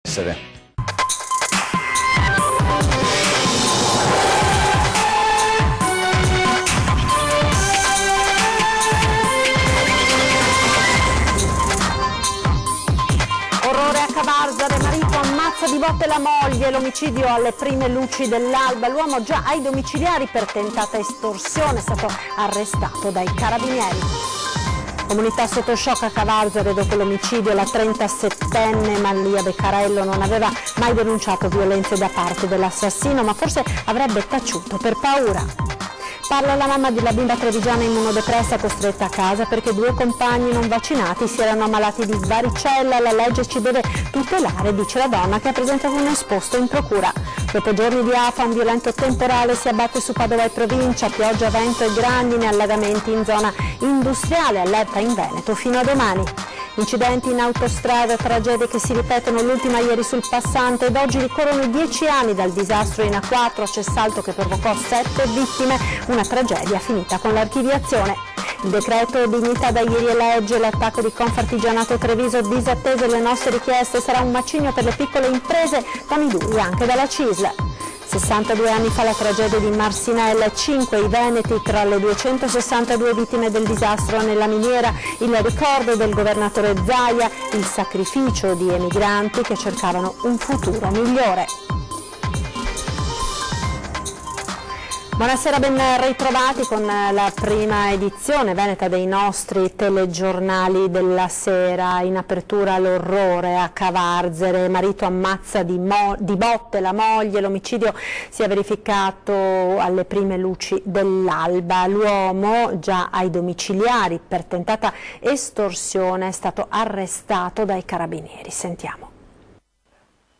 essere. Orrore a Cavarzare, marito ammazza di botte la moglie, l'omicidio alle prime luci dell'alba, l'uomo già ai domiciliari per tentata estorsione è stato arrestato dai carabinieri. Comunità sotto shock a Cavarzare dopo l'omicidio, la 37enne Malia Beccarello non aveva mai denunciato violenze da parte dell'assassino, ma forse avrebbe taciuto per paura. Parla la mamma della bimba trevigiana immunodepressa costretta a casa perché due compagni non vaccinati si erano ammalati di varicella. La legge ci deve tutelare, dice la donna che ha presentato un esposto in procura. Dopo giorni di afa, un violento temporale si abbatte su Padova e provincia, pioggia, vento e grandine, allagamenti in zona industriale, allerta in Veneto fino a domani. Incidenti in autostrada, tragedie che si ripetono, l'ultima ieri sul Passante ed oggi ricorrono 10 anni dal disastro in A4 a Cessalto che provocò 7 vittime, una tragedia finita con l'archiviazione. Il decreto dignità da ieri elegge l'attacco di Confartigianato Treviso, disattese le nostre richieste, sarà un macigno per le piccole imprese, toni duri anche dalla CISL. 62 anni fa la tragedia di Marsinella, 5 i veneti tra le 262 vittime del disastro nella miniera, il ricordo del governatore Zaia, il sacrificio di emigranti che cercavano un futuro migliore. Buonasera, ben ritrovati con la prima edizione veneta dei nostri telegiornali della sera. In apertura l'orrore a Cavarzare, marito ammazza di botte la moglie, l'omicidio si è verificato alle prime luci dell'alba. L'uomo, già ai domiciliari per tentata estorsione, è stato arrestato dai carabinieri. Sentiamo.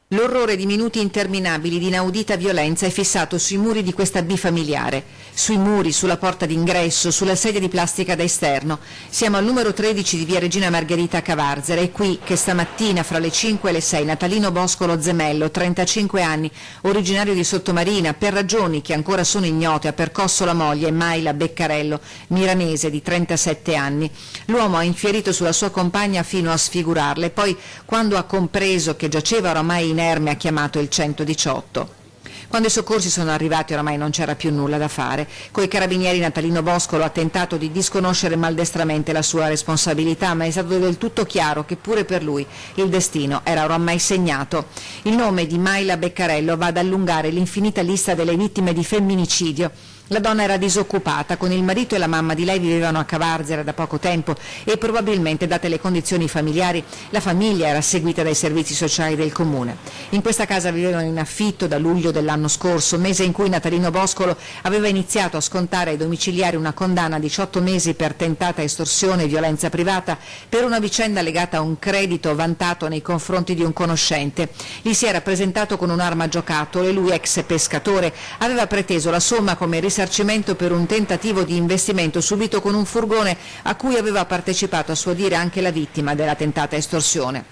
L'orrore di minuti interminabili di inaudita violenza è fissato sui muri di questa bifamiliare, sui muri, sulla porta d'ingresso, sulla sedia di plastica da esterno. Siamo al numero 13 di via Regina Margherita a Cavarzare. È qui che stamattina fra le 5 e le 6 Natalino Boscolo Zemello, 35 anni, originario di Sottomarina, per ragioni che ancora sono ignote ha percosso la moglie Maila Beccarello, milanese di 37 anni. L'uomo ha infierito sulla sua compagna fino a sfigurarla e poi, quando ha compreso che giaceva oramai inerme, ha chiamato il 118. Quando i soccorsi sono arrivati oramai non c'era più nulla da fare. Coi carabinieri Natalino Boscolo ha tentato di disconoscere maldestramente la sua responsabilità, ma è stato del tutto chiaro che pure per lui il destino era oramai segnato. Il nome di Maila Beccarello va ad allungare l'infinita lista delle vittime di femminicidio. La donna era disoccupata, con il marito e la mamma di lei vivevano a Cavarzare da poco tempo e probabilmente, date le condizioni familiari, la famiglia era seguita dai servizi sociali del comune. In questa casa vivevano in affitto da luglio dell'anno scorso, mese in cui Natalino Boscolo aveva iniziato a scontare ai domiciliari una condanna a 18 mesi per tentata estorsione e violenza privata per una vicenda legata a un credito vantato nei confronti di un conoscente. Gli si era presentato con un'arma a giocattolo e lui, ex pescatore, aveva preteso la somma come risarcimento per un tentativo di investimento subito con un furgone a cui aveva partecipato a suo dire anche la vittima della tentata estorsione.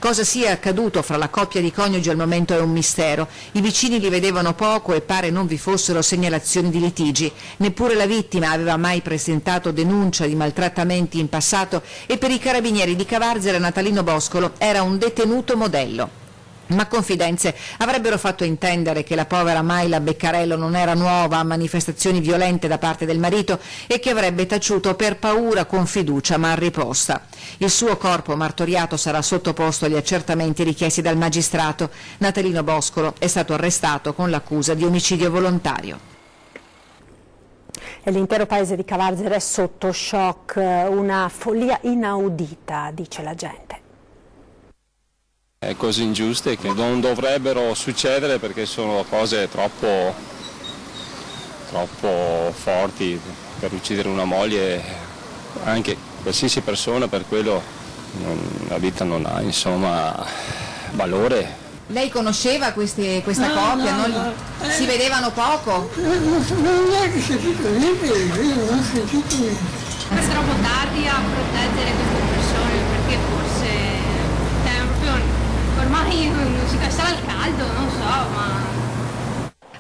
Cosa sia accaduto fra la coppia di coniugi al momento è un mistero. I vicini li vedevano poco e pare non vi fossero segnalazioni di litigi. Neppure la vittima aveva mai presentato denuncia di maltrattamenti in passato e per i carabinieri di Cavarzare Natalino Boscolo era un detenuto modello. Ma confidenze avrebbero fatto intendere che la povera Maila Beccarello non era nuova a manifestazioni violente da parte del marito e che avrebbe taciuto per paura con fiducia mal riposta. Il suo corpo martoriato sarà sottoposto agli accertamenti richiesti dal magistrato. Natalino Boscolo è stato arrestato con l'accusa di omicidio volontario. E l'intero paese di Cavarzare è sotto shock, una follia inaudita, dice la gente. Cose ingiuste che non dovrebbero succedere perché sono cose troppo forti per uccidere una moglie, anche qualsiasi persona, per quello la vita non ha insomma valore. Lei conosceva questa coppia? No. Si vedevano poco? Non è che si niente, non si sentito. È troppo tardi a proteggere queste persone perché forse ormai non si stava al caldo, non so, ma...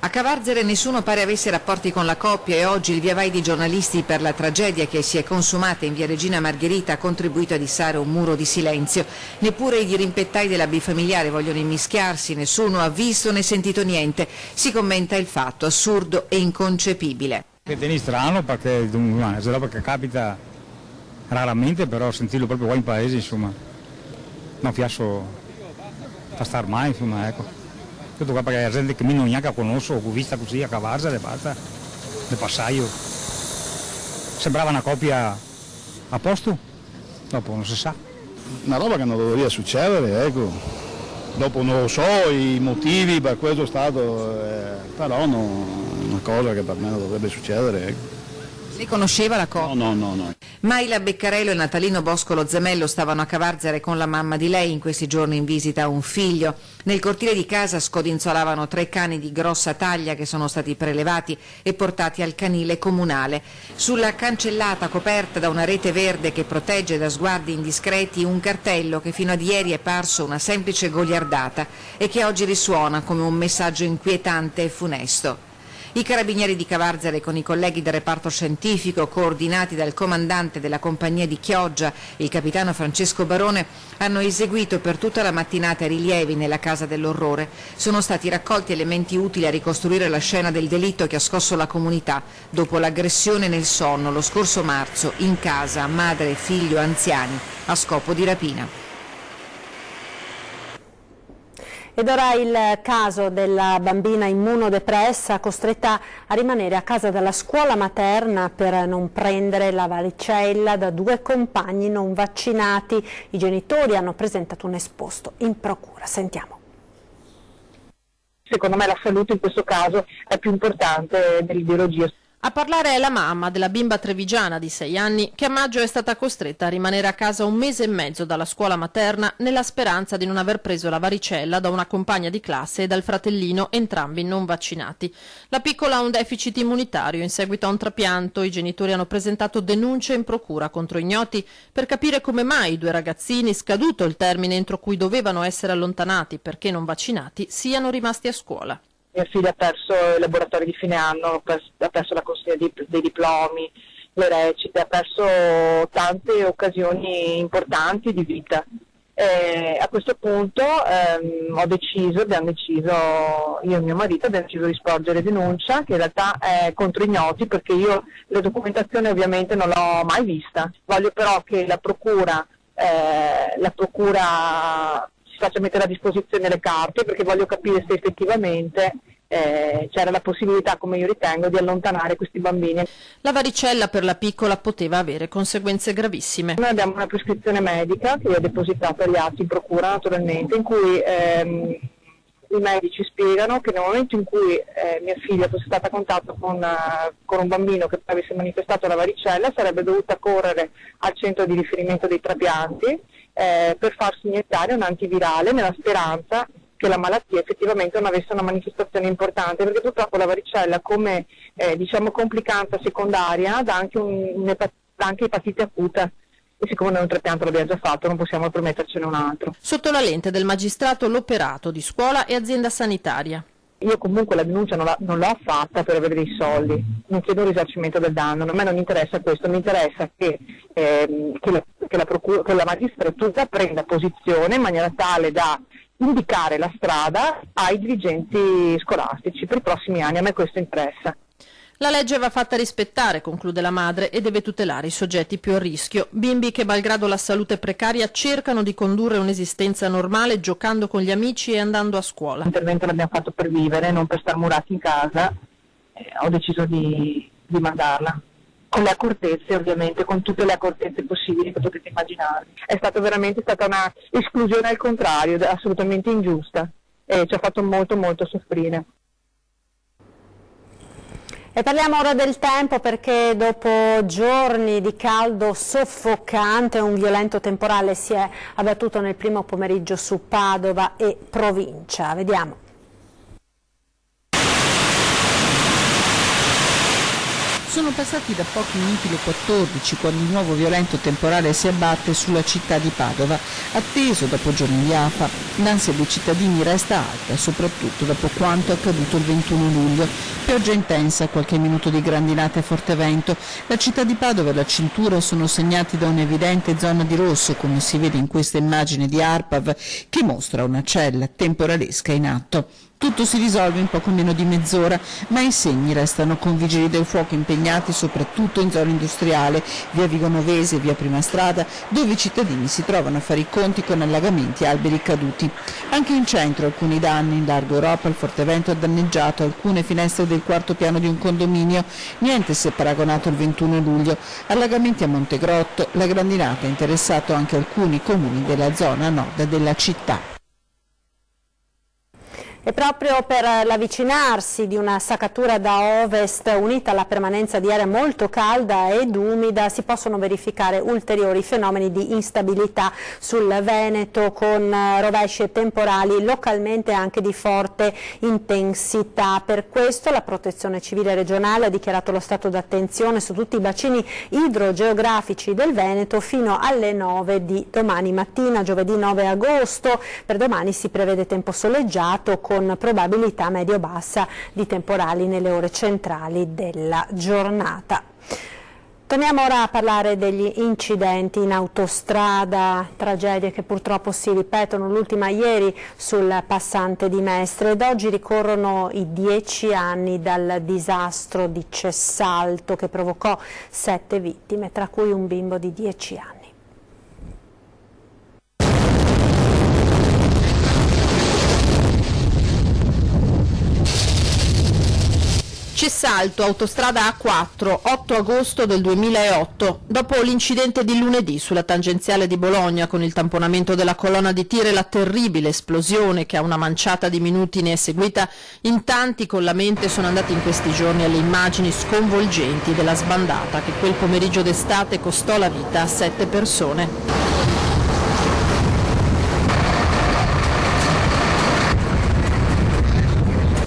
A A Cavarzere nessuno pare avesse rapporti con la coppia e oggi il viavai di giornalisti per la tragedia che si è consumata in via Regina Margherita ha contribuito a issare un muro di silenzio. Neppure i dirimpettai della bifamiliare vogliono immischiarsi, nessuno ha visto né sentito niente. Si commenta il fatto assurdo e inconcepibile. È strano perché è una roba che capita raramente, però sentirlo proprio qua in paese, insomma, non piace fa star mai, insomma, ecco. Tutto qua perché la gente che mi non neanche conosco, ho vista così a Cavarzere, basta, del passaggio. Sembrava una coppia a posto, dopo non si sa. Una roba che non dovrebbe succedere, ecco. Dopo non lo so i motivi per questo stato, però una cosa che per me non dovrebbe succedere, ecco. Lei conosceva la coppia? No. Maila Beccarello e Natalino Boscolo Zamello stavano a Cavarzere con la mamma di lei, in questi giorni in visita a un figlio. Nel cortile di casa scodinzolavano 3 cani di grossa taglia che sono stati prelevati e portati al canile comunale. Sulla cancellata coperta da una rete verde che protegge da sguardi indiscreti un cartello che fino ad ieri è parso una semplice goliardata e che oggi risuona come un messaggio inquietante e funesto. I carabinieri di Cavarzere con i colleghi del reparto scientifico, coordinati dal comandante della compagnia di Chioggia, il capitano Francesco Barone, hanno eseguito per tutta la mattinata rilievi nella casa dell'orrore. Sono stati raccolti elementi utili a ricostruire la scena del delitto che ha scosso la comunità dopo l'aggressione nel sonno lo scorso marzo in casa madre e figlio anziani a scopo di rapina. Ed ora il caso della bambina immunodepressa costretta a rimanere a casa dalla scuola materna per non prendere la varicella da 2 compagni non vaccinati. I genitori hanno presentato un esposto in procura. Sentiamo. Secondo me la salute in questo caso è più importante dell'ideologia. A parlare è la mamma della bimba trevigiana di 6 anni che a maggio è stata costretta a rimanere a casa 1 mese e mezzo dalla scuola materna nella speranza di non aver preso la varicella da una compagna di classe e dal fratellino, entrambi non vaccinati. La piccola ha un deficit immunitario in seguito a un trapianto. I genitori hanno presentato denunce in procura contro ignoti per capire come mai i 2 ragazzini, scaduto il termine entro cui dovevano essere allontanati perché non vaccinati, siano rimasti a scuola. Mia figlia ha perso i laboratori di fine anno, ha perso la consegna dei diplomi, le recite, ha perso tante occasioni importanti di vita. A questo punto abbiamo deciso, io e mio marito abbiamo deciso di sporgere denuncia, che in realtà è contro ignoti, perché io la documentazione ovviamente non l'ho mai vista. Voglio però che la procura si faccia mettere a disposizione le carte, perché voglio capire se effettivamente c'era la possibilità, come io ritengo, di allontanare questi bambini. La varicella per la piccola poteva avere conseguenze gravissime. Noi abbiamo una prescrizione medica che è depositata agli atti in procura, naturalmente, in cui i medici spiegano che nel momento in cui mia figlia fosse stata a contatto con un bambino che avesse manifestato la varicella, sarebbe dovuta correre al centro di riferimento dei trapianti per farsi iniettare un antivirale nella speranza che la malattia effettivamente non avesse una manifestazione importante, perché purtroppo la varicella come complicanza secondaria dà anche epatite acuta. E siccome noi un trapianto l'abbiamo già fatto non possiamo permettercene un altro. Sotto la lente del magistrato l'operato di scuola e azienda sanitaria. Io comunque la denuncia non l'ho fatta per avere dei soldi, non chiedo un risarcimento del danno, a me non interessa questo, mi interessa che la magistratura prenda posizione in maniera tale da indicare la strada ai dirigenti scolastici per i prossimi anni, a me questo interessa. La legge va fatta rispettare, conclude la madre, e deve tutelare i soggetti più a rischio. Bimbi che, malgrado la salute precaria, cercano di condurre un'esistenza normale giocando con gli amici e andando a scuola. L'intervento l'abbiamo fatto per vivere, non per star murati in casa. Ho deciso di mandarla. Con le accortezze, ovviamente, con tutte le accortezze possibili che potete immaginare. È stata una esclusione al contrario, assolutamente ingiusta. E ci ha fatto molto molto soffrire. E parliamo ora del tempo, perché dopo giorni di caldo soffocante un violento temporale si è abbattuto nel primo pomeriggio su Padova e provincia. Vediamo. Sono passati da pochi minuti le 14 quando un nuovo violento temporale si abbatte sulla città di Padova. Atteso dopo giorni di afa, l'ansia dei cittadini resta alta, soprattutto dopo quanto accaduto il 21 luglio. Pioggia intensa, qualche minuto di grandinate e forte vento. La città di Padova e la cintura sono segnati da un'evidente zona di rosso, come si vede in questa immagine di ARPAV che mostra una cella temporalesca in atto. Tutto si risolve in poco meno di mezz'ora, ma i segni restano con vigili del fuoco impegnati soprattutto in zona industriale, via Vigonovese e via Prima Strada, dove i cittadini si trovano a fare i conti con allagamenti e alberi caduti. Anche in centro alcuni danni, in larga Europa il forte vento ha danneggiato alcune finestre del quarto piano di un condominio, niente se paragonato al 21 luglio. Allagamenti a Montegrotto, la grandinata ha interessato anche alcuni comuni della zona nord della città. E proprio per l'avvicinarsi di una saccatura da ovest unita alla permanenza di aria molto calda ed umida si possono verificare ulteriori fenomeni di instabilità sul Veneto con rovesci e temporali localmente anche di forte intensità. Per questo la Protezione Civile regionale ha dichiarato lo stato d'attenzione su tutti i bacini idrogeografici del Veneto fino alle 9 di domani mattina, giovedì 9 agosto. Per domani si prevede tempo soleggiato con probabilità medio-bassa di temporali nelle ore centrali della giornata. Torniamo ora a parlare degli incidenti in autostrada, tragedie che purtroppo si ripetono, l'ultima ieri sul passante di Mestre ed oggi ricorrono i 10 anni dal disastro di Cessalto che provocò 7 vittime, tra cui un bimbo di 10 anni. Cessalto, autostrada A4, 8 agosto del 2008. Dopo l'incidente di lunedì sulla tangenziale di Bologna con il tamponamento della colonna di tir e la terribile esplosione che a una manciata di minuti ne è seguita, in tanti con la mente sono andati in questi giorni alle immagini sconvolgenti della sbandata che quel pomeriggio d'estate costò la vita a 7 persone.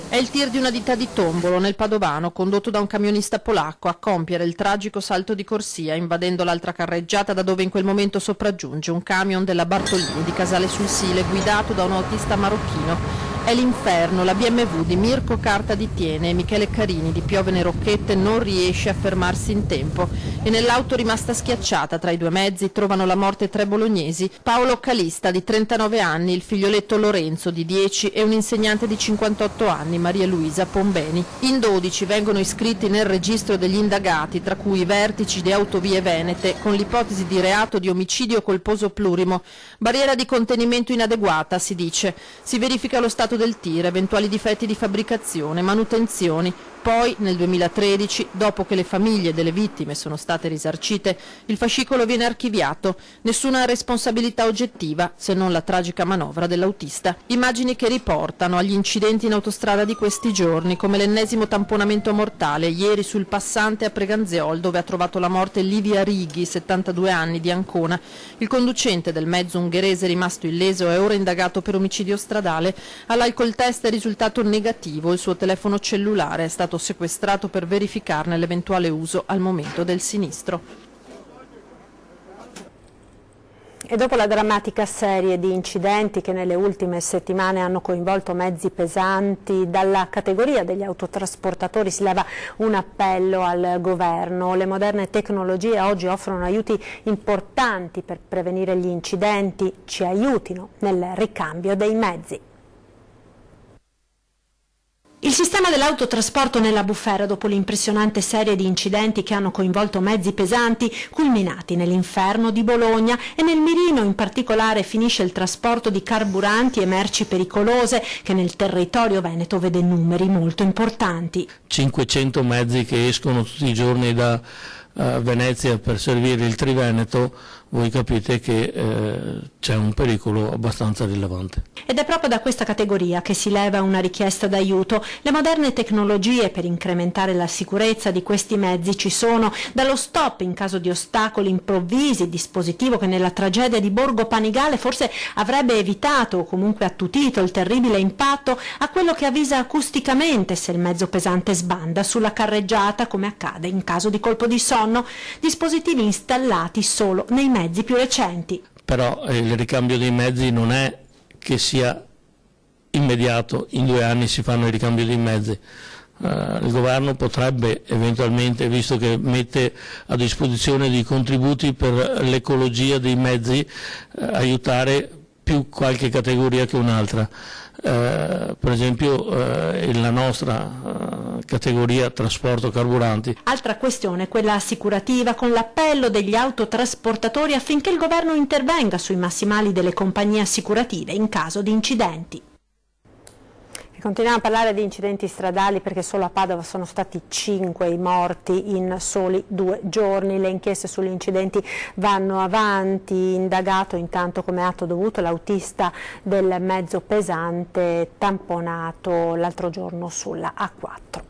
È il tir di una ditta di Tombolo, nel Padovano, condotto da un camionista polacco a compiere il tragico salto di corsia, invadendo l'altra carreggiata da dove in quel momento sopraggiunge un camion della Bartolini di Casale sul Sile, guidato da un autista marocchino. È l'inferno, la BMW di Mirko Carta di Tiene e Michele Carini di Piovene Rocchette non riesce a fermarsi in tempo e nell'auto rimasta schiacciata tra i due mezzi trovano la morte 3 bolognesi, Paolo Calista di 39 anni, il figlioletto Lorenzo di 10 e un insegnante di 58 anni, Maria Luisa Pombeni. In 12 vengono iscritti nel registro degli indagati, tra cui i vertici di Autovie Venete, con l'ipotesi di reato di omicidio colposo plurimo. Barriera di contenimento inadeguata, si dice. Si verifica lo stato del tir, eventuali difetti di fabbricazione, manutenzioni. Poi, nel 2013, dopo che le famiglie delle vittime sono state risarcite, il fascicolo viene archiviato. Nessuna responsabilità oggettiva, se non la tragica manovra dell'autista. Immagini che riportano agli incidenti in autostrada di questi giorni, come l'ennesimo tamponamento mortale ieri sul passante a Preganzeol, dove ha trovato la morte Livia Righi, 72 anni, di Ancona. Il conducente del mezzo ungherese rimasto illeso è ora indagato per omicidio stradale. All'alcol test è risultato negativo, il suo telefono cellulare è stato sequestrato per verificarne l'eventuale uso al momento del sinistro. E dopo la drammatica serie di incidenti che nelle ultime settimane hanno coinvolto mezzi pesanti, dalla categoria degli autotrasportatori si leva un appello al governo. Le moderne tecnologie oggi offrono aiuti importanti per prevenire gli incidenti, ci aiutino nel ricambio dei mezzi. Il sistema dell'autotrasporto nella bufera dopo l'impressionante serie di incidenti che hanno coinvolto mezzi pesanti culminati nell'inferno di Bologna e nel mirino in particolare finisce il trasporto di carburanti e merci pericolose che nel territorio veneto vede numeri molto importanti. 500 mezzi che escono tutti i giorni da Venezia per servire il Triveneto voi capite che c'è un pericolo abbastanza rilevante. Ed è proprio da questa categoria che si leva una richiesta d'aiuto. Le moderne tecnologie per incrementare la sicurezza di questi mezzi ci sono, dallo stop in caso di ostacoli improvvisi, dispositivo che nella tragedia di Borgo Panigale forse avrebbe evitato o comunque attutito il terribile impatto, a quello che avvisa acusticamente se il mezzo pesante sbanda sulla carreggiata, come accade in caso di colpo di sonno, dispositivi installati solo nei mezzi più recenti. Però il ricambio dei mezzi non è che sia immediato, in 2 anni si fanno i ricambi dei mezzi. Il governo potrebbe eventualmente, visto che mette a disposizione dei contributi per l'ecologia dei mezzi, aiutare più qualche categoria che un'altra. Per esempio la nostra categoria trasporto carburanti. Altra questione, quella assicurativa, con l'appello degli autotrasportatori affinché il governo intervenga sui massimali delle compagnie assicurative in caso di incidenti. E continuiamo a parlare di incidenti stradali perché solo a Padova sono stati 5 i morti in soli 2 giorni. Le inchieste sugli incidenti vanno avanti. Indagato intanto come atto dovuto l'autista del mezzo pesante tamponato l'altro giorno sulla A4.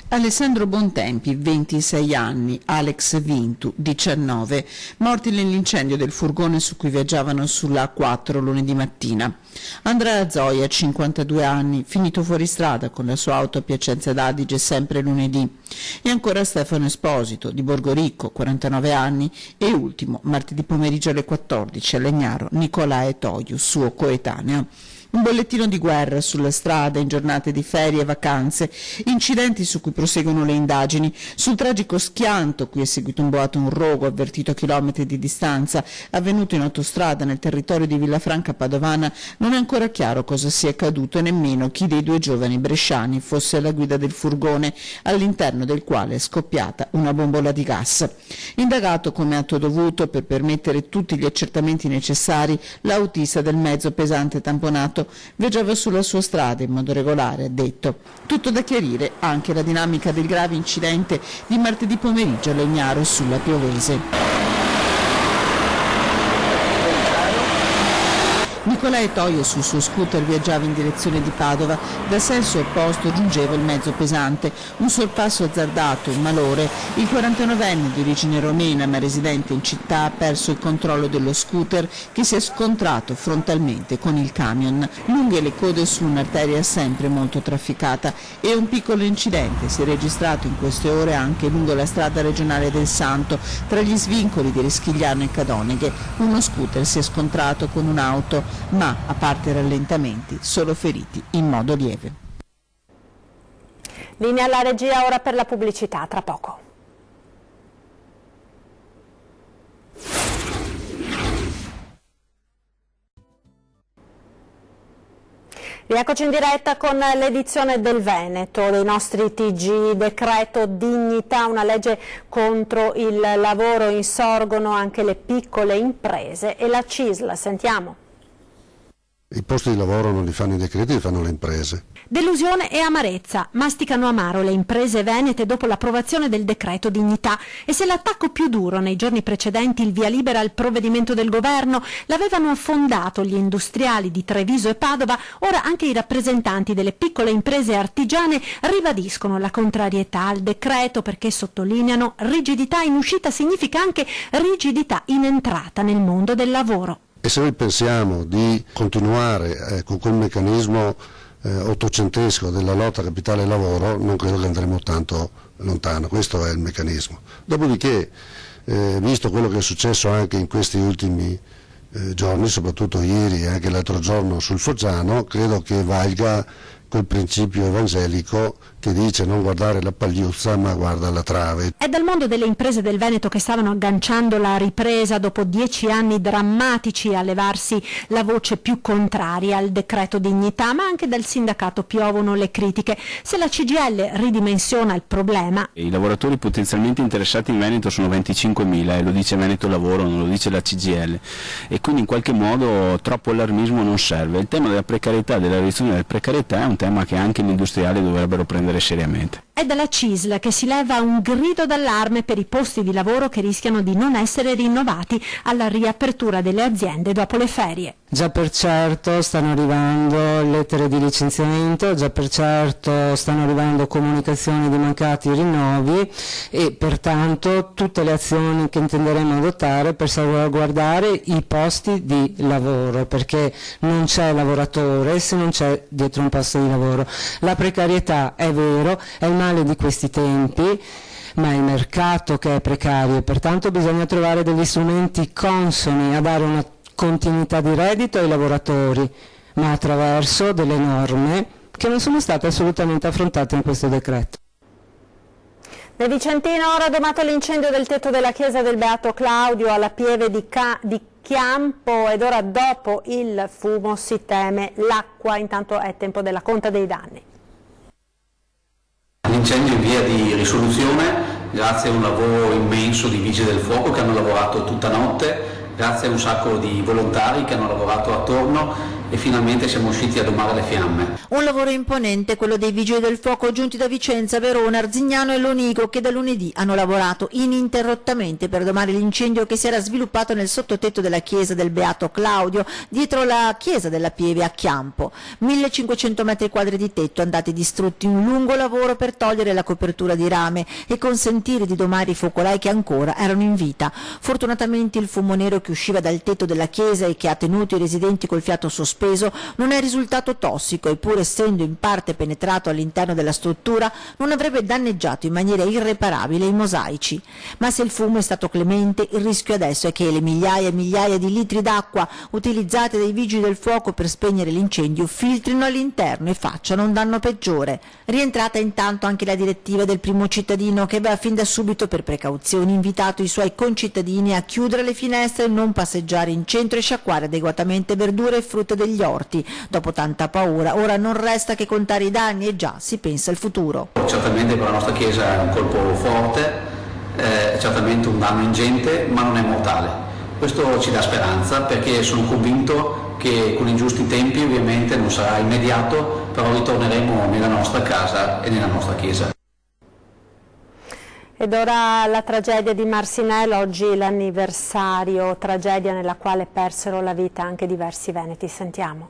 Alessandro Bontempi, 26 anni, Alex Vintu, 19, morti nell'incendio del furgone su cui viaggiavano sulla A4 lunedì mattina. Andrea Zoia, 52 anni, finito fuori strada con la sua auto a Piacenza d'Adige sempre lunedì. E ancora Stefano Esposito, di Borgoricco, 49 anni, e ultimo, martedì pomeriggio alle 14 a Legnaro, Nicolae Toiu, suo coetaneo. Un bollettino di guerra sulla strada in giornate di ferie e vacanze, incidenti su cui proseguono le indagini, sul tragico schianto cui è seguito un rogo avvertito a chilometri di distanza, avvenuto in autostrada nel territorio di Villafranca Padovana. Non è ancora chiaro cosa sia accaduto e nemmeno chi dei 2 giovani bresciani fosse alla guida del furgone, all'interno del quale è scoppiata una bombola di gas. Indagato come atto dovuto per permettere tutti gli accertamenti necessari, l'autista del mezzo pesante tamponato viaggiava sulla sua strada in modo regolare, ha detto. Tutto da chiarire anche la dinamica del grave incidente di martedì pomeriggio a Legnaro sulla Piovese. Nicolae Toio sul suo scooter viaggiava in direzione di Padova, da senso opposto giungeva il mezzo pesante, un sorpasso azzardato, un malore. Il 49enne di origine romena ma residente in città ha perso il controllo dello scooter che si è scontrato frontalmente con il camion. Lunghe le code su un'arteria sempre molto trafficata e un piccolo incidente si è registrato in queste ore anche lungo la strada regionale del Santo, tra gli svincoli di Reschigliano e Cadoneghe. Uno scooter si è scontrato con un'auto, ma a parte rallentamenti solo feriti in modo lieve. Linea alla regia ora per la pubblicità, tra poco. Rieccoci in diretta con l'edizione del Veneto dei nostri TG. Decreto dignità, una legge contro il lavoro, insorgono anche le piccole imprese e la CISL. Sentiamo. I posti di lavoro non li fanno i decreti, li fanno le imprese. Delusione e amarezza, masticano amaro le imprese venete dopo l'approvazione del decreto dignità, e se l'attacco più duro nei giorni precedenti il via libera al provvedimento del governo l'avevano affondato gli industriali di Treviso e Padova, ora anche i rappresentanti delle piccole imprese artigiane ribadiscono la contrarietà al decreto perché sottolineano rigidità in uscita significa anche rigidità in entrata nel mondo del lavoro. E se noi pensiamo di continuare con quel meccanismo ottocentesco della lotta capitale-lavoro, non credo che andremo tanto lontano, questo è il meccanismo. Dopodiché, visto quello che è successo anche in questi ultimi giorni, soprattutto ieri e anche l'altro giorno sul Foggiano, credo che valga quel principio evangelico che dice non guardare la pagliuzza ma guarda la trave. È dal mondo delle imprese del Veneto che stavano agganciando la ripresa dopo 10 anni drammatici a levarsi la voce più contraria al decreto dignità, ma anche dal sindacato piovono le critiche. Se la CGIL ridimensiona il problema... I lavoratori potenzialmente interessati in Veneto sono 25.000 e lo dice Veneto Lavoro, non lo dice la CGIL, e quindi in qualche modo troppo allarmismo non serve. Il tema della precarietà, della riduzione della precarietà è un tema che anche gli industriali dovrebbero prendere seriamente. È dalla CISL che si leva un grido d'allarme per i posti di lavoro che rischiano di non essere rinnovati alla riapertura delle aziende dopo le ferie. Già per certo stanno arrivando lettere di licenziamento, già per certo stanno arrivando comunicazioni di mancati rinnovi e pertanto tutte le azioni che intenderemo adottare per salvaguardare i posti di lavoro, perché non c'è lavoratore se non c'è dietro un posto di lavoro. La precarietà è vero, è il male di questi tempi, ma è il mercato che è precario e pertanto bisogna trovare degli strumenti consoni a dare una continuità di reddito ai lavoratori, ma attraverso delle norme che non sono state assolutamente affrontate in questo decreto. Nel Vicentino ora domato l'incendio del tetto della chiesa del Beato Claudio alla Pieve di Chiampo ed ora dopo il fumo si teme l'acqua, intanto è tempo della conta dei danni. L'incendio in via di risoluzione grazie a un lavoro immenso di vigili del fuoco che hanno lavorato tutta notte, grazie a un sacco di volontari che hanno lavorato attorno e finalmente siamo riusciti a domare le fiamme. Un lavoro imponente, quello dei vigili del fuoco giunti da Vicenza, Verona, Arzignano e Lonigo, che da lunedì hanno lavorato ininterrottamente per domare l'incendio che si era sviluppato nel sottotetto della chiesa del Beato Claudio, dietro la chiesa della Pieve a Chiampo. 1500 metri quadri di tetto andati distrutti, un lungo lavoro per togliere la copertura di rame e consentire di domare i focolai che ancora erano in vita. Fortunatamente il fumo nero che usciva dal tetto della chiesa e che ha tenuto i residenti col fiato sospeso non è risultato tossico e pur essendo in parte penetrato all'interno della struttura non avrebbe danneggiato in maniera irreparabile i mosaici. Ma se il fumo è stato clemente, il rischio adesso è che le migliaia e migliaia di litri d'acqua utilizzate dai vigili del fuoco per spegnere l'incendio filtrino all'interno e facciano un danno peggiore. Rientrata intanto anche la direttiva del primo cittadino che aveva fin da subito per precauzioni invitato i suoi concittadini a chiudere le finestre, non passeggiare in centro e sciacquare adeguatamente verdure e frutta degli orti. Dopo tanta paura, ora non resta che contare i danni e già si pensa al futuro. Certamente per la nostra chiesa è un colpo forte, certamente un danno ingente, ma non è mortale. Questo ci dà speranza perché sono convinto che con i giusti tempi, ovviamente non sarà immediato, però ritorneremo nella nostra casa e nella nostra chiesa. Ed ora la tragedia di Marcinelle, oggi l'anniversario, tragedia nella quale persero la vita anche diversi veneti. Sentiamo.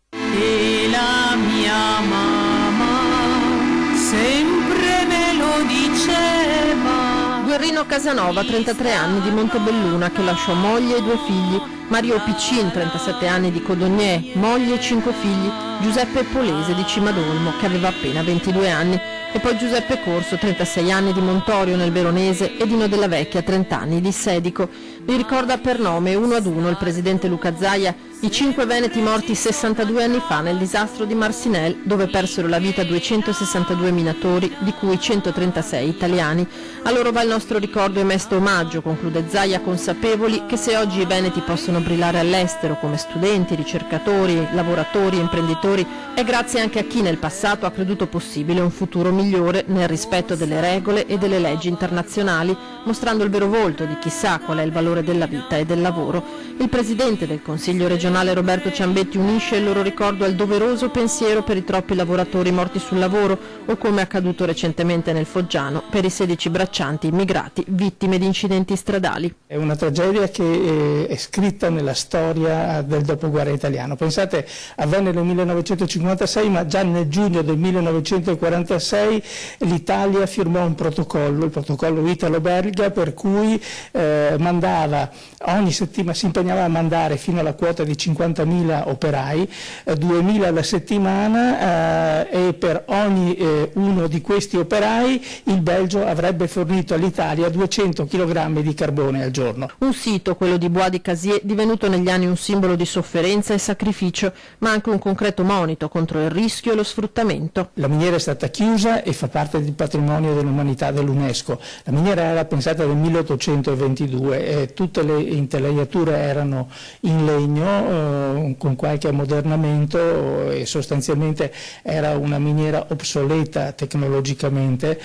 E la mia mamma sempre me lo diceva. Guerrino Casanova, 33 anni, di Montebelluna, che lasciò moglie e 2 figli, Mario Piccin, 37 anni, di Codognier, moglie e 5 figli, Giuseppe Polese di Cimadolmo, che aveva appena 22 anni, e poi Giuseppe Corso, 36 anni, di Montorio nel Veronese, e Dino Della Vecchia, 30 anni, di Sedico. Li ricorda per nome, uno ad uno, il presidente Luca Zaia, i 5 veneti morti 62 anni fa nel disastro di Marcinelle, dove persero la vita 262 minatori, di cui 136 italiani. A loro va il nostro ricordo e mesto omaggio, conclude Zaia, consapevoli che se oggi i veneti possono brillare all'estero come studenti, ricercatori, lavoratori e imprenditori, è grazie anche a chi nel passato ha creduto possibile un futuro migliore nel rispetto delle regole e delle leggi internazionali, mostrando il vero volto di chi sa qual è il valore della vita e del lavoro. Il presidente del Consiglio regionale Roberto Ciambetti unisce il loro ricordo al doveroso pensiero per i troppi lavoratori morti sul lavoro o, come accaduto recentemente nel Foggiano, per i 16 braccianti immigrati vittime di incidenti stradali. È una tragedia che è scritta nella storia del dopoguerra italiano. Pensate, avvenne nel 1956, ma già nel giugno del 1946 l'Italia firmò un protocollo, il protocollo italo-belga, per cui mandava ogni settimana, si impegnava a mandare fino alla quota di 50.000 operai, 2.000 alla settimana, e per ogni uno di questi operai il Belgio avrebbe fornito all'Italia 200 kg di carbone al giorno. Un sito, quello di Bois di Casier, divenuto negli anni un simbolo di sofferenza e sacrificio, ma anche un concreto monito contro il rischio e lo sfruttamento. La miniera è stata chiusa e fa parte del patrimonio dell'umanità dell'UNESCO. La miniera era pensata pensate del 1822, tutte le intelaiature erano in legno con qualche ammodernamento e sostanzialmente era una miniera obsoleta tecnologicamente,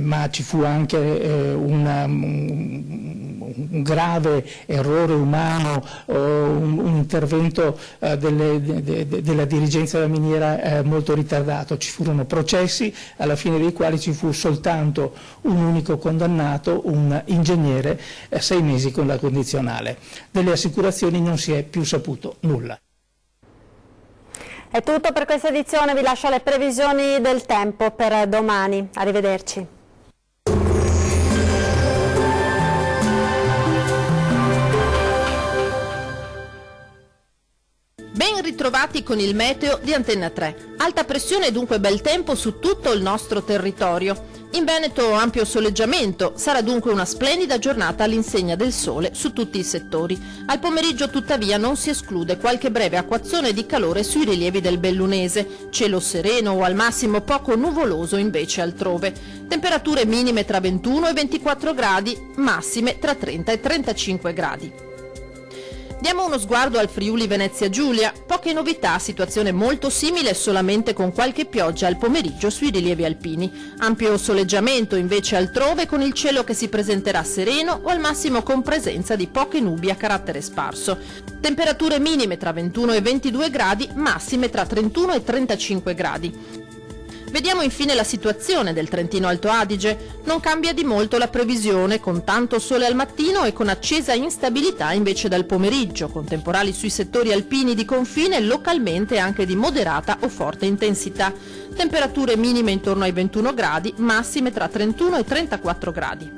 ma ci fu anche un grave errore umano, un intervento della dirigenza della miniera molto ritardato. Ci furono processi alla fine dei quali ci fu soltanto un unico condannato, un ingegnere, 6 mesi con la condizionale. Delle assicurazioni non si è più saputo nulla. È tutto per questa edizione, vi lascio le previsioni del tempo per domani. Arrivederci. Ben ritrovati con il meteo di Antenna 3. Alta pressione e dunque bel tempo su tutto il nostro territorio. In Veneto ampio soleggiamento, sarà dunque una splendida giornata all'insegna del sole su tutti i settori. Al pomeriggio tuttavia non si esclude qualche breve acquazzone di calore sui rilievi del Bellunese, cielo sereno o al massimo poco nuvoloso invece altrove. Temperature minime tra 21 e 24 gradi, massime tra 30 e 35 gradi. Diamo uno sguardo al Friuli Venezia Giulia, poche novità, situazione molto simile solamente con qualche pioggia al pomeriggio sui rilievi alpini. Ampio soleggiamento invece altrove con il cielo che si presenterà sereno o al massimo con presenza di poche nubi a carattere sparso. Temperature minime tra 21 e 22 gradi, massime tra 31 e 35 gradi. Vediamo infine la situazione del Trentino Alto Adige. Non cambia di molto la previsione, con tanto sole al mattino e con accesa instabilità invece dal pomeriggio, con temporali sui settori alpini di confine localmente anche di moderata o forte intensità. Temperature minime intorno ai 21 gradi, massime tra 31 e 34 gradi.